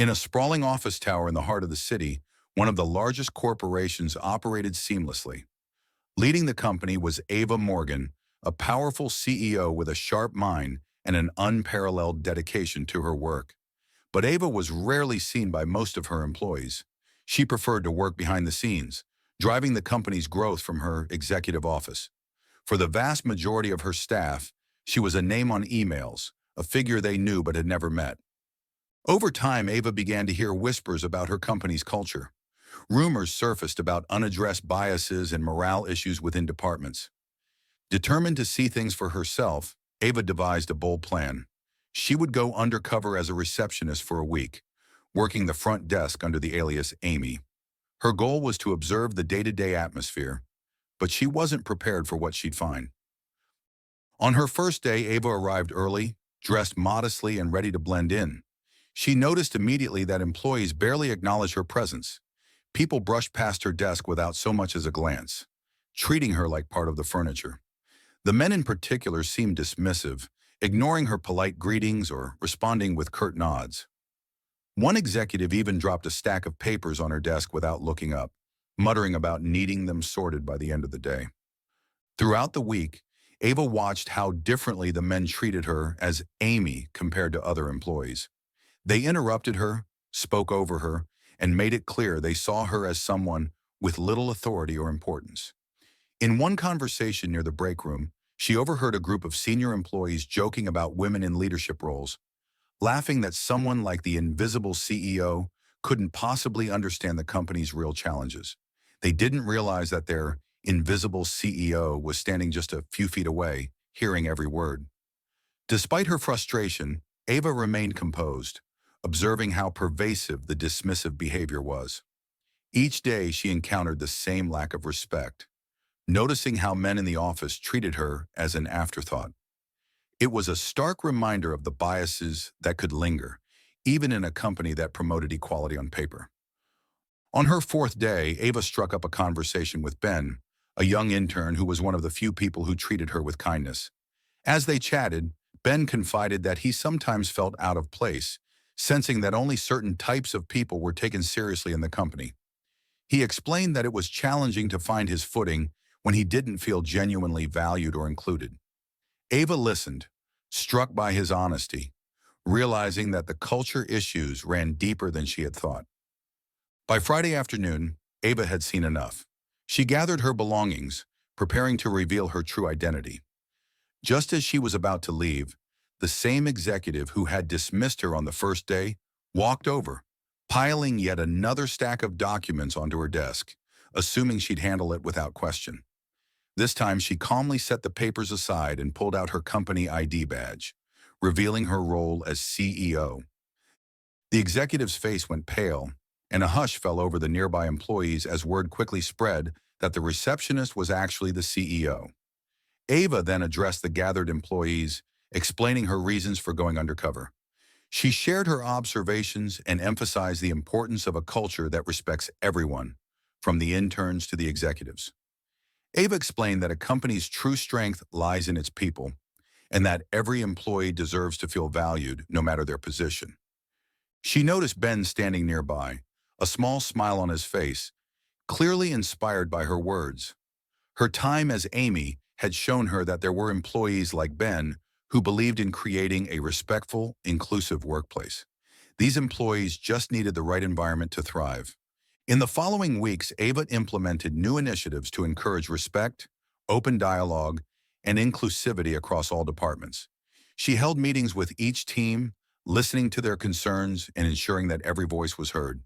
In a sprawling office tower in the heart of the city, one of the largest corporations operated seamlessly. Leading the company was Ava Morgan, a powerful CEO with a sharp mind and an unparalleled dedication to her work. But Ava was rarely seen by most of her employees. She preferred to work behind the scenes, driving the company's growth from her executive office. For the vast majority of her staff, she was a name on emails, a figure they knew but had never met. Over time, Ava began to hear whispers about her company's culture. Rumors surfaced about unaddressed biases and morale issues within departments. Determined to see things for herself, Ava devised a bold plan. She would go undercover as a receptionist for a week, working the front desk under the alias Amy. Her goal was to observe the day-to-day atmosphere, but she wasn't prepared for what she'd find. On her first day, Ava arrived early, dressed modestly and ready to blend in. She noticed immediately that employees barely acknowledged her presence. People brushed past her desk without so much as a glance, treating her like part of the furniture. The men in particular seemed dismissive, ignoring her polite greetings or responding with curt nods. One executive even dropped a stack of papers on her desk without looking up, muttering about needing them sorted by the end of the day. Throughout the week, Ava watched how differently the men treated her as Amy compared to other employees. They interrupted her, spoke over her, and made it clear they saw her as someone with little authority or importance. In one conversation near the break room, she overheard a group of senior employees joking about women in leadership roles, laughing that someone like the invisible CEO couldn't possibly understand the company's real challenges. They didn't realize that their invisible CEO was standing just a few feet away, hearing every word. Despite her frustration, Ava remained composed, observing how pervasive the dismissive behavior was. Each day she encountered the same lack of respect, noticing how men in the office treated her as an afterthought. It was a stark reminder of the biases that could linger, even in a company that promoted equality on paper. On her fourth day, Ava struck up a conversation with Ben, a young intern who was one of the few people who treated her with kindness. As they chatted, Ben confided that he sometimes felt out of place, sensing that only certain types of people were taken seriously in the company. He explained that it was challenging to find his footing when he didn't feel genuinely valued or included. Ava listened, struck by his honesty, realizing that the culture issues ran deeper than she had thought. By Friday afternoon, Ava had seen enough. She gathered her belongings, preparing to reveal her true identity. Just as she was about to leave, the same executive who had dismissed her on the first day walked over, piling yet another stack of documents onto her desk, assuming she'd handle it without question. This time, she calmly set the papers aside and pulled out her company ID badge, revealing her role as CEO. The executive's face went pale, and a hush fell over the nearby employees as word quickly spread that the receptionist was actually the CEO. Ava then addressed the gathered employees, explaining her reasons for going undercover. She shared her observations and emphasized the importance of a culture that respects everyone, from the interns to the executives. Ava explained that a company's true strength lies in its people, and that every employee deserves to feel valued, no matter their position. She noticed Ben standing nearby, a small smile on his face, clearly inspired by her words. Her time as Amy had shown her that there were employees like Ben who believed in creating a respectful, inclusive workplace. These employees just needed the right environment to thrive. In the following weeks, Ava implemented new initiatives to encourage respect, open dialogue, and inclusivity across all departments. She held meetings with each team, listening to their concerns and ensuring that every voice was heard.